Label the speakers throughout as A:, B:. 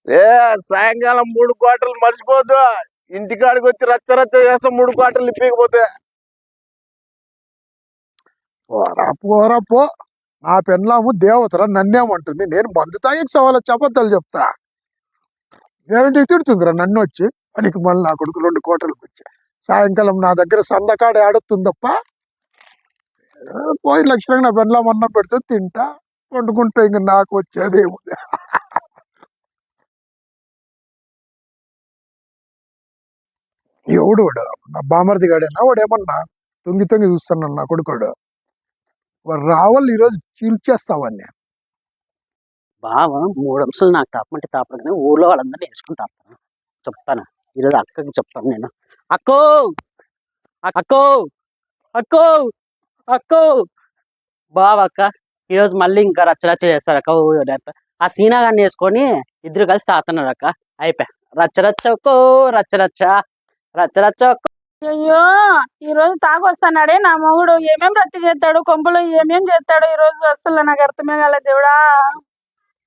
A: ఏ సాయంకాలం 3 క్వార్టర్లు మర్చిపోద్దు. ఇంటికాడికి వచ్చి రచ్చ చేస్తాం 3 క్వార్టర్లు ఇప్పకపోతే.
B: పోరా పోరా పో. నా పెళ్ళాము దేవతరా నన్నేమంటుంది? నేను మందు తాగి సవాళ్ళ చపత్తాలు చెప్తా. ఏమిటి తిడుతుందిరా నన్ను వచ్చి? పనికి మళ్ళీ నా కొడుకు 2 క్వార్టర్లకు వచ్చి సాయంకాలం నా దగ్గర సందకాడ ఆడుతుందప్ప. పోయి లక్షణంగా నా పెళ్ళాం అన్నం పెడితే తింటా వండుకుంటా. ఇంక నాకు వచ్చేది ఏముంది? ఎవడు వాడు? నా బామర్ది గాడేనా? వాడు ఏమన్నా తొంగి చూస్తున్నాను నా కొడుకోడు. వాడు రావాలి ఈరోజు చీల్చేస్తావని.
C: బావ 3 అంశాలు నాకు తాపమంటే తాపడగానే ఊర్లో వాళ్ళందరినీ వేసుకుంటా చెప్తాను. ఈరోజు అక్కకి చెప్తాను నేను. అక్కో అక్కో అక్కో అక్కో బావ అక్క ఈరోజు మళ్ళీ ఇంకా రచ్చరచ్చ చేస్తారు అక్క. ఆ సీనా గారిని వేసుకొని ఇద్దరు కలిసి తాతున్నారు అక్క. అయిపోయా రచ్చరచ్చ అక్కో రచ్చరచ్చ రచ్చరచ్చ అక్కో.
D: అయ్యో ఈ రోజు తాగొస్తానాడే నా మొగుడు. ఏమేం రద్దు చేస్తాడు కొంపలో, ఏమేం చేస్తాడు ఈ రోజు? అసలు నాకు అర్థమే కాలే దేవుడా.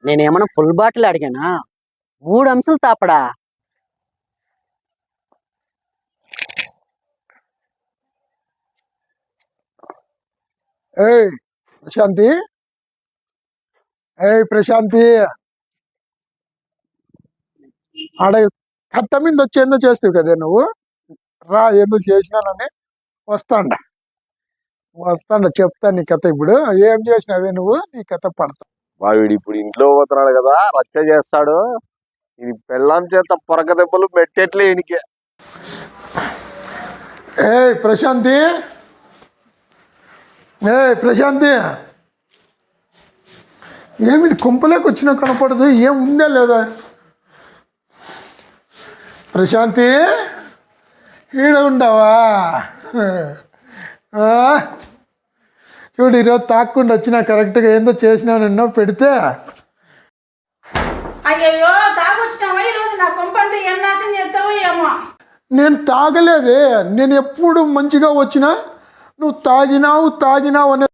C: నేనేమన్నా ఫుల్ బాటిల్ అడిగానా? 3 అంశాలు తాపడా?
B: ఏయ్ ప్రశాంతి, ప్రశాంతి, ఆడ కట్ట మీద వచ్చి ఏందో చేస్తావు కదే నువ్వు. రా, ఏందో చేసినానని వస్తాండ చెప్తా నీ కథ. ఇప్పుడు ఏం చేసినావే నువ్వు? నీ కథ పడతా.
A: వీడు ఇప్పుడు ఇంట్లో పోతున్నాడు కదా, రచ్చ చేస్తాడు. ఇది పెళ్ళాం చేత పొరక దెబ్బలు పెట్టేట్లే ఈయనకి.
B: ప్రశాంతి, ప్రశాంతి, ఏమిది కుంపలేకి వచ్చినా కనపడదు? ఏం ఉందా లేదా? ప్రశాంతి, ఈడ ఉండవా? చూడు, ఈరోజు తాక్కుండా వచ్చినా కరెక్ట్గా ఏందో చేసినానన్నో పెడితే.
D: అయ్యో తాగొచ్చినావా ఈ రోజు? నా కొంపంతా ఏం నాశనం చేస్తావో ఏమో.
B: నేను తాగలేదే. నేను ఎప్పుడు మంచిగా వచ్చినా నువ్వు తాగినావు అనే